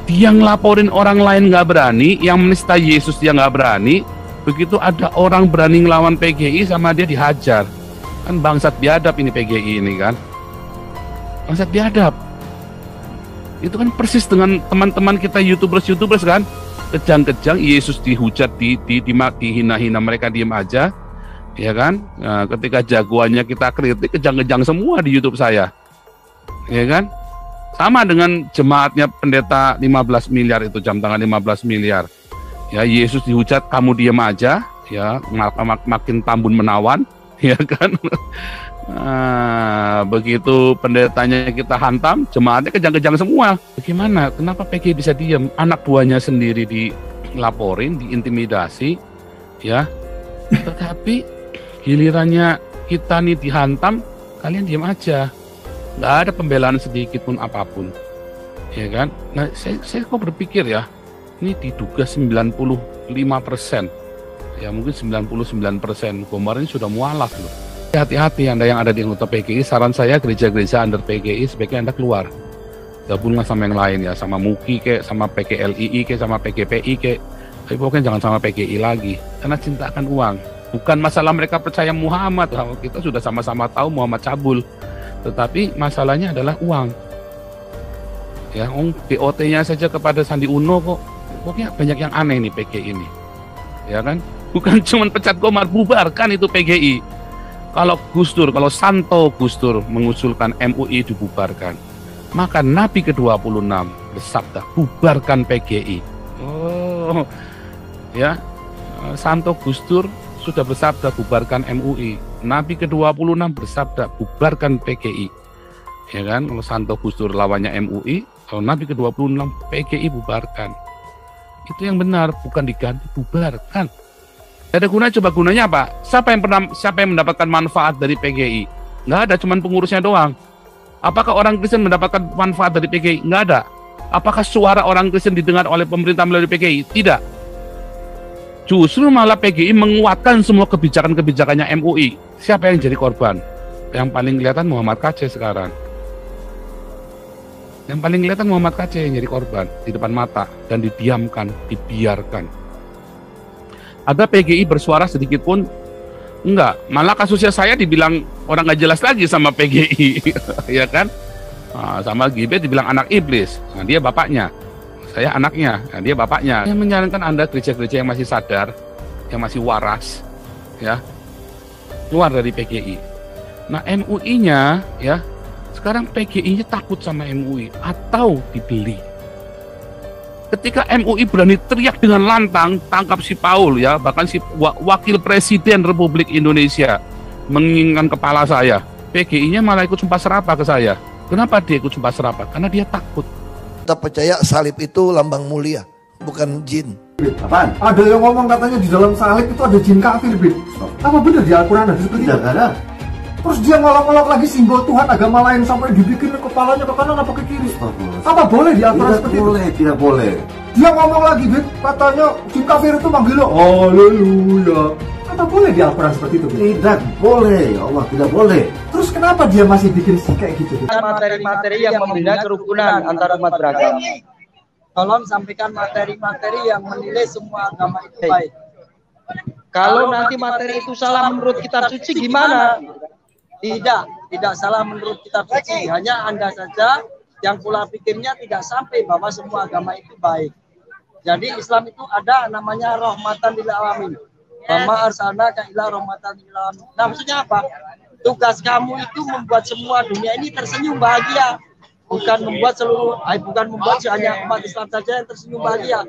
dia ngelaporin orang lain nggak berani, yang menista Yesus dia nggak berani, begitu ada orang berani ngelawan PGI sama dia dihajar. Kan bangsat biadab ini PGI ini kan. Bangsat biadab. Itu kan persis dengan teman-teman kita YouTubers kan. Kejang-kejang Yesus dihujat, dihina-hina, mereka diem aja. Ya kan, nah, ketika jagoannya kita kritik, kejang-kejang semua di YouTube saya, ya kan, sama dengan jemaatnya pendeta 15 miliar itu, jam tangan 15 miliar, ya Yesus dihujat, kamu diam aja, ya makin tambun menawan, ya kan, nah, begitu pendetanya kita hantam, jemaatnya kejang-kejang semua. Bagaimana? Kenapa PGI bisa diam? Anak buahnya sendiri dilaporin, diintimidasi, ya, tetapi gilirannya kita nih dihantam, kalian diam aja, nggak ada pembelaan sedikit pun apapun, ya kan? Nah, saya kok berpikir ya, ini diduga 95%, ya mungkin 99%, kemarin sudah mualaf loh. Hati-hati Anda yang ada di anggota PGI, saran saya gereja-gereja under PGI sebaiknya Anda keluar, gabunglah sama yang lain ya, sama MUKI kek, sama PKLII kek, sama PGPI kek, tapi pokoknya jangan sama PGI lagi, karena cinta akan uang. Bukan masalah mereka percaya Muhammad, kita sudah sama-sama tahu Muhammad cabul. Tetapi masalahnya adalah uang. Ya, BOT-nya saja kepada Sandi Uno kok. Pokoknya banyak yang aneh nih PGI ini. Ya kan? Bukan cuma pecat Komar, bubarkan itu PGI. Kalau Gus Dur, kalau Santo Gus Dur mengusulkan MUI dibubarkan, maka Nabi ke-26 bersabda, bubarkan PGI. Oh, ya, Santo Gus Dur sudah bersabda bubarkan MUI. Nabi ke-26 bersabda bubarkan PGI. Ya kan? Kalau Santo Gus Dur lawannya MUI, kalau Nabi ke-26 PGI bubarkan. Itu yang benar, bukan diganti, bubarkan. Ada guna, coba gunanya apa? Siapa yang mendapatkan manfaat dari PGI? Nggak ada, cuman pengurusnya doang. Apakah orang Kristen mendapatkan manfaat dari PGI? Nggak ada. Apakah suara orang Kristen didengar oleh pemerintah melalui PGI? Tidak. Justru malah PGI menguatkan semua kebijakan-kebijakannya MUI. Siapa yang jadi korban? Yang paling kelihatan Muhammad KC sekarang. Yang paling kelihatan Muhammad KC yang jadi korban di depan mata dan didiamkan, dibiarkan. Ada PGI bersuara sedikit pun? Enggak. Malah kasusnya saya dibilang orang nggak jelas lagi sama PGI, ya kan? Nah, sama Gibet dibilang anak iblis. Nah, dia bapaknya. Saya anaknya, nah dia bapaknya. Saya menyarankan Anda gereja-gereja yang masih sadar, yang masih waras, ya, keluar dari PGI. Nah MUI-nya, ya, sekarang PGI-nya takut sama MUI atau dibeli. Ketika MUI berani teriak dengan lantang, tangkap si Paul, ya, bahkan si Wakil Presiden Republik Indonesia menginginkan kepala saya, PGI-nya malah ikut sumpah serapah ke saya. Kenapa dia ikut sumpah serapah? Karena dia takut. Kita percaya salib itu lambang mulia, bukan jin. Apaan? Ada yang ngomong katanya di dalam salib itu ada jin kafir, Bin. Apa benar di Al-Quran ada seperti itu? Tidak ada. Terus dia ngolok-ngolok lagi simbol Tuhan agama lain sampai dibikin kepalanya ke kanan apa ke kiri. Apa boleh di Al-Quran seperti itu? Tidak boleh. Dia ngomong lagi, Bin, katanya jin kafir itu manggil lo, haleluya. Apa boleh di Al-Quran seperti itu? Tidak boleh, Allah tidak boleh. Terus kenapa dia masih bikin kayak gitu? Materi-materi yang membina kerukunan antar umat beragama. Tolong sampaikan materi-materi yang menilai semua agama itu baik. Kalau nanti materi itu salah menurut kitab suci gimana? Tidak salah menurut kitab suci. Hanya Anda saja yang pola pikirnya tidak sampai bahwa semua agama itu baik. Jadi Islam itu ada namanya rahmatan lil alamin. Mama arsalnaka ila rahmatan lil alamin. Nah, maksudnya apa? Tugas kamu itu membuat semua dunia ini tersenyum bahagia, bukan membuat hanya umat Islam saja yang tersenyum bahagia,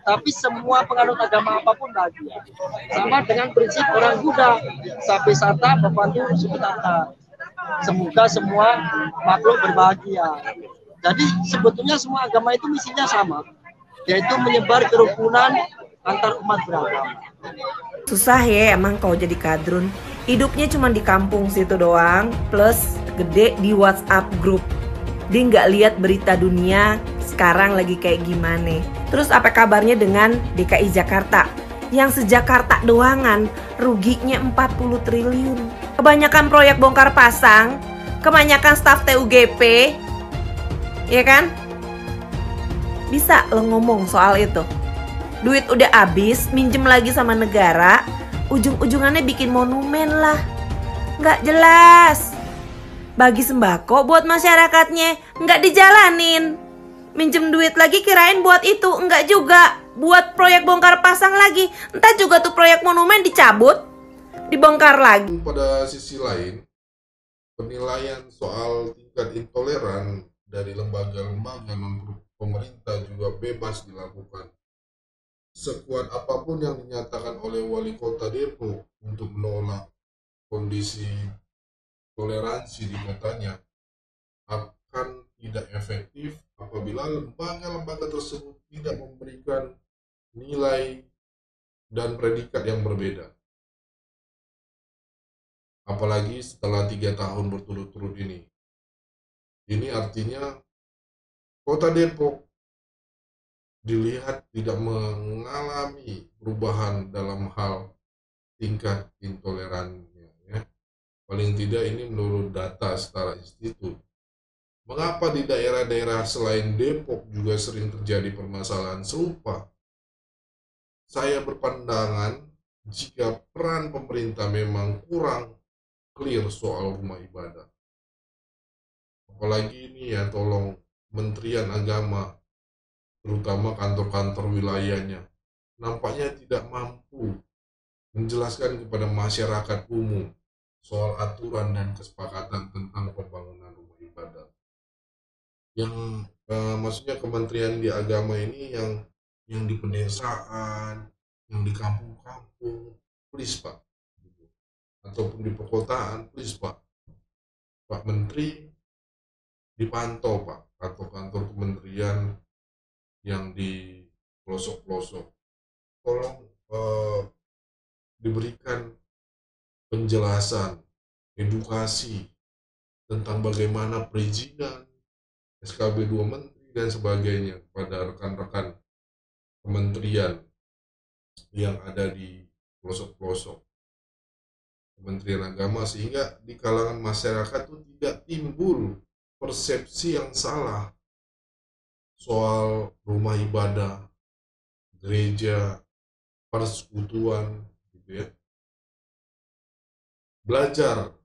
tapi semua penganut agama apapun bahagia. Sama dengan prinsip orang Buddha, sapi sata membantu suku tata. semoga semua makhluk berbahagia. Jadi sebetulnya semua agama itu misinya sama, yaitu menyebar kerukunan antar umat beragama. Susah ya emang kau jadi kadrun. Hidupnya cuma di kampung situ doang, plus gede di WhatsApp grup. Dia nggak lihat berita dunia sekarang lagi kayak gimana. Terus apa kabarnya dengan DKI Jakarta? Yang se-Jakarta doangan ruginya 40 triliun. Kebanyakan proyek bongkar pasang, kebanyakan staf TUGP, ya kan? Bisa lo ngomong soal itu. Duit udah habis, minjem lagi sama negara, ujung-ujungannya bikin monumen lah. Nggak jelas. Bagi sembako buat masyarakatnya, nggak dijalanin. Minjem duit lagi kirain buat itu, enggak juga. Buat proyek bongkar pasang lagi. Entah juga tuh proyek monumen dicabut, dibongkar lagi. Pada sisi lain, penilaian soal tingkat intoleran dari lembaga-lembaga pemerintah juga bebas dilakukan. Sekuat apapun yang dinyatakan oleh Wali Kota Depok untuk menolak kondisi toleransi di kotanya, akan tidak efektif apabila lembaga-lembaga tersebut tidak memberikan nilai dan predikat yang berbeda. Apalagi setelah 3 tahun berturut-turut ini. Ini artinya Kota Depok dilihat tidak mengalami perubahan dalam hal tingkat intoleransinya. Ya. Paling tidak ini menurut data Setara Institut. Mengapa di daerah-daerah selain Depok juga sering terjadi permasalahan serupa? Saya berpandangan jika peran pemerintah memang kurang clear soal rumah ibadah. Apalagi ini ya, tolong Kementerian Agama, terutama kantor-kantor wilayahnya, nampaknya tidak mampu menjelaskan kepada masyarakat umum soal aturan dan kesepakatan tentang pembangunan rumah ibadah. Yang maksudnya kementerian di agama ini yang di pedesaan, yang di kampung-kampung, please Pak, ataupun di perkotaan, please Pak Menteri dipantau Pak, kantor-kantor kementerian yang di pelosok-pelosok, tolong diberikan penjelasan, edukasi tentang bagaimana perizinan, SKB 2 Menteri dan sebagainya kepada rekan-rekan kementerian yang ada di pelosok-pelosok Kementerian Agama, sehingga di kalangan masyarakat itu tidak timbul persepsi yang salah soal rumah ibadah, gereja, persekutuan, gitu ya. Belajar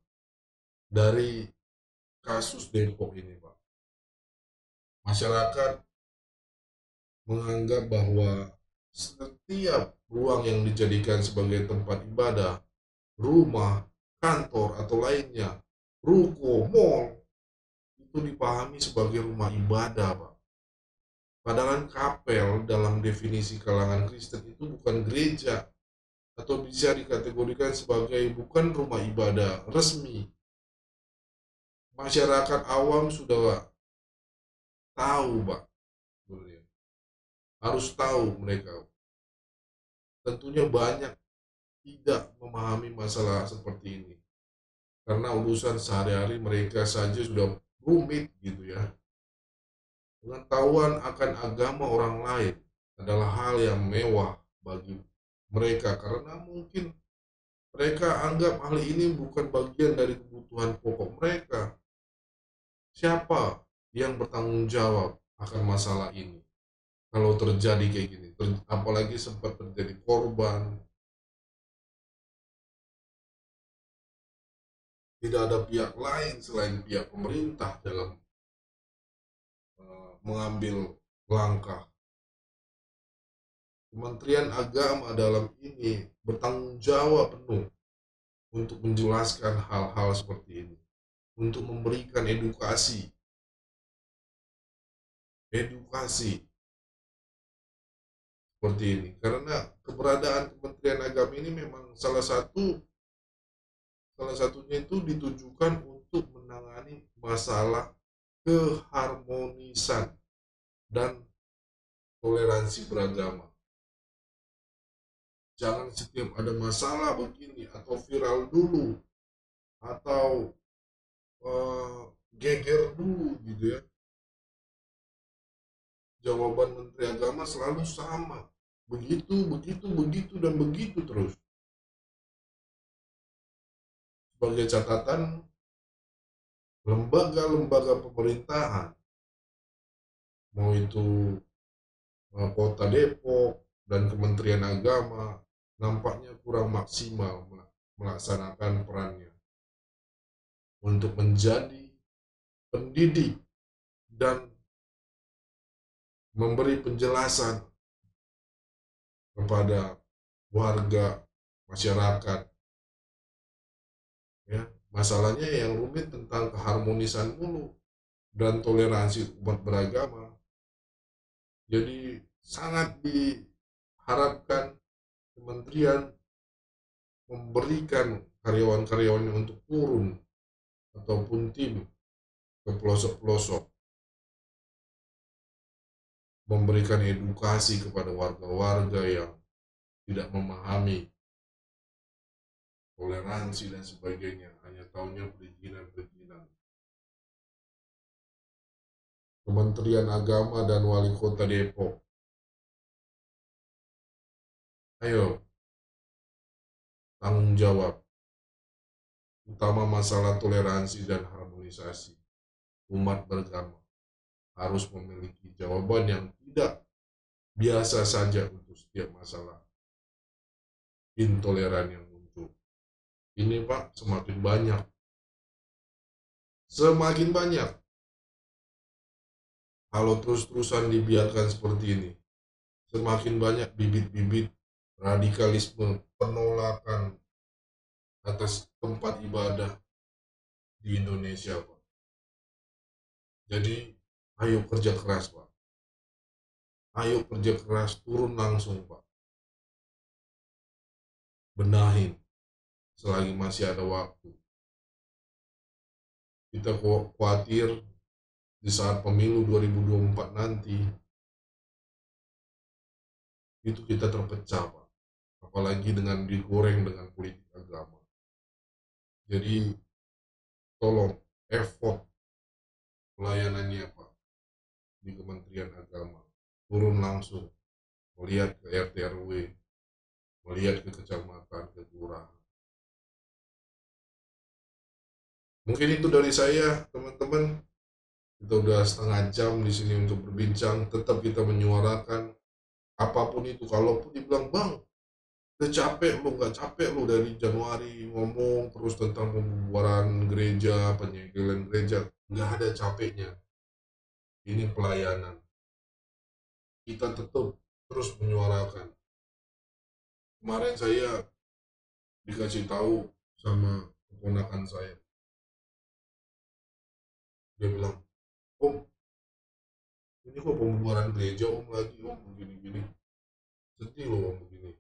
dari kasus Depok ini, Pak. Masyarakat menganggap bahwa setiap ruang yang dijadikan sebagai tempat ibadah, rumah, kantor, atau lainnya, ruko, mall, itu dipahami sebagai rumah ibadah, Pak. Padahal kapel dalam definisi kalangan Kristen itu bukan gereja, atau bisa dikategorikan sebagai bukan rumah ibadah resmi. Masyarakat awam sudah tahu, Pak. Harus tahu mereka. Tentunya banyak tidak memahami masalah seperti ini. Karena urusan sehari-hari mereka saja sudah rumit gitu ya. Pengetahuan akan agama orang lain adalah hal yang mewah bagi mereka karena mungkin mereka anggap hal ini bukan bagian dari kebutuhan pokok mereka. Siapa yang bertanggung jawab akan masalah ini? Kalau terjadi kayak gini, apalagi sempat terjadi korban, tidak ada pihak lain selain pihak pemerintah dalam mengambil langkah. Kementerian Agama dalam ini bertanggung jawab penuh untuk menjelaskan hal-hal seperti ini, untuk memberikan edukasi seperti ini, karena keberadaan Kementerian Agama ini memang salah satunya itu ditujukan untuk untuk menangani masalah keharmonisan dan toleransi beragama. Jangan setiap ada masalah begini atau viral dulu atau geger dulu gitu ya. Jawaban Menteri Agama selalu sama. Begitu, dan begitu terus. Sebagai catatan, lembaga-lembaga pemerintahan, mau itu Kota Depok dan Kementerian Agama, nampaknya kurang maksimal melaksanakan perannya untuk menjadi pendidik dan memberi penjelasan kepada warga masyarakat. Ya, masalahnya yang rumit tentang keharmonisan mulu dan toleransi umat beragama. Jadi sangat diharapkan kementerian memberikan karyawan-karyawannya untuk turun ataupun tim ke pelosok-pelosok, memberikan edukasi kepada warga-warga yang tidak memahami toleransi dan sebagainya, hanya taunya perizinan-perizinan. Kementerian Agama dan Wali Kota Depok, ayo tanggung jawab utama masalah toleransi dan harmonisasi umat beragama, harus memiliki jawaban yang tidak biasa saja untuk setiap masalah intoleran yang muncul. Ini Pak, semakin banyak. Kalau terus-terusan dibiarkan seperti ini, semakin banyak bibit-bibit radikalisme, penolakan atas tempat ibadah di Indonesia, Pak. Jadi, ayo kerja keras, Pak. Ayo kerja keras, turun langsung, Pak. Benahin selagi masih ada waktu. Kita khawatir di saat pemilu 2024 nanti, itu kita terpecah, Pak. Apalagi dengan digoreng dengan politik agama. Jadi, tolong effort pelayanannya, Pak, di Kementerian Agama. Turun langsung, melihat ke RT RW, melihat ke kecamatan, ke kelurahan. Mungkin itu dari saya, teman-teman. Kita udah setengah jam di sini untuk berbincang. Tetap kita menyuarakan apapun itu. Kalaupun dibilang, Bang, udah capek lu, nggak capek lu dari Januari ngomong terus tentang pembubaran gereja, penyegelan gereja. Nggak ada capeknya. Ini pelayanan. Kita tetap terus menyuarakan. Kemarin saya dikasih tahu sama keponakan saya. Dia bilang, Om, ini kok pembubaran gereja Om lagi, Om begini-gini. Sedih loh Om begini.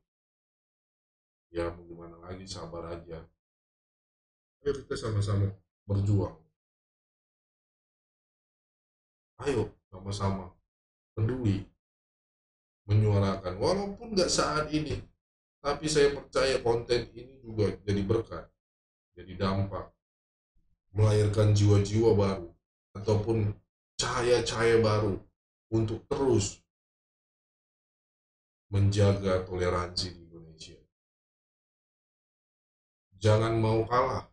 Ya mau gimana lagi, sabar aja. Ayo kita sama-sama berjuang. Ayo sama-sama peduli, menyuarakan. Walaupun nggak saat ini, tapi saya percaya konten ini juga jadi berkat, jadi dampak, melahirkan jiwa-jiwa baru, ataupun cahaya-cahaya baru untuk terus menjaga toleransi di Indonesia. Jangan mau kalah,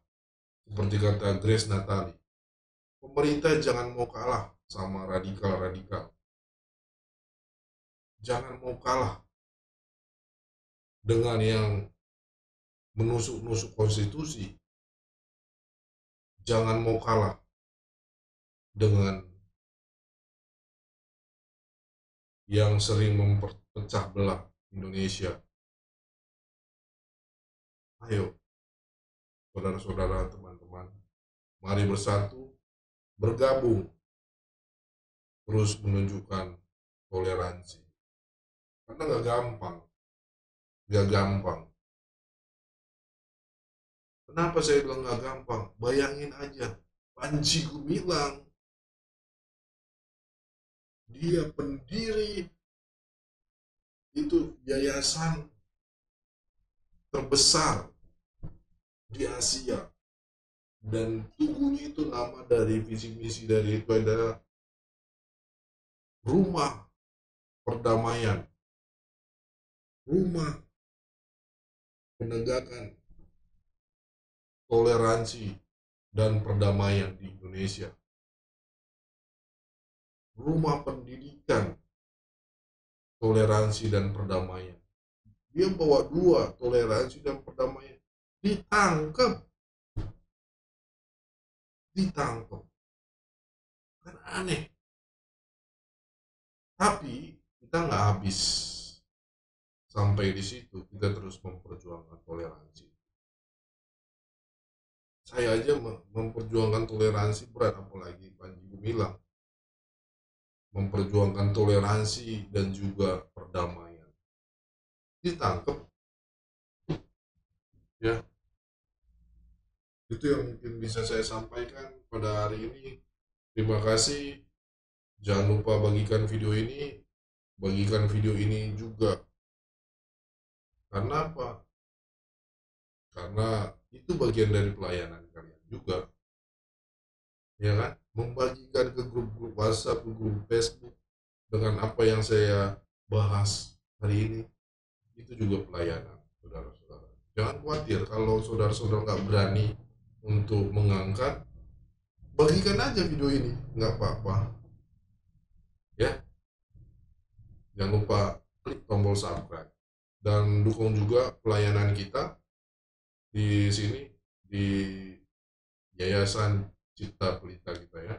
seperti kata Grace Natali. Pemerintah jangan mau kalah sama radikal-radikal. Jangan mau kalah dengan yang menusuk-nusuk konstitusi. Jangan mau kalah dengan yang sering memperpecah belah Indonesia. Ayo, saudara-saudara, teman-teman, mari bersatu, bergabung, terus menunjukkan toleransi. Karena nggak gampang. Kenapa saya bilang nggak gampang? Bayangin aja, Panji Gumilang, dia pendiri itu yayasan terbesar di Asia, dan tubuhnya itu nama dari visi misi dari itu adalah rumah perdamaian, rumah penegakan toleransi dan perdamaian di Indonesia, rumah pendidikan toleransi dan perdamaian. Dia bawa dua, toleransi dan perdamaian, ditangkap, kan aneh. Tapi kita nggak habis sampai di situ, kita terus memperjuangkan toleransi. Saya aja memperjuangkan toleransi berat, apalagi Panji Gumilang memperjuangkan toleransi dan juga perdamaian, ditangkap. Ya, itu yang mungkin bisa saya sampaikan pada hari ini. Terima kasih. Jangan lupa bagikan video ini juga. Karena apa? Karena itu bagian dari pelayanan kalian juga, ya kan? Membagikan ke grup-grup WhatsApp, ke grup Facebook dengan apa yang saya bahas hari ini, itu juga pelayanan, saudara-saudara. Jangan khawatir kalau saudara-saudara nggak berani untuk mengangkat, bagikan aja video ini, nggak apa-apa. Ya, jangan lupa klik tombol subscribe dan dukung juga pelayanan kita di sini di Yayasan Cipta Pelita kita ya,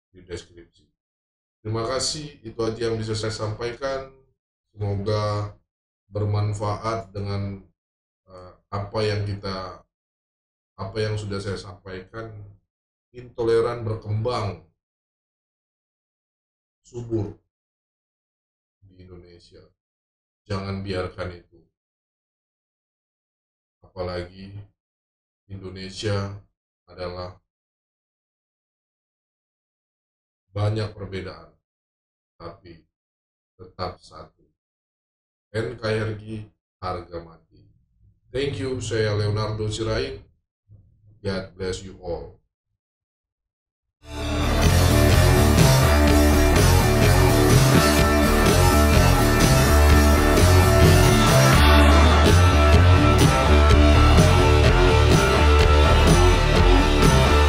di deskripsi. Terima kasih, itu aja yang bisa saya sampaikan. Semoga bermanfaat dengan apa yang sudah saya sampaikan. Intoleran berkembang subur di Indonesia. Jangan biarkan itu. Apalagi Indonesia adalah banyak perbedaan, tapi tetap satu. NKRI harga mati. Thank you, saya Leonardo Sirait. God bless you all.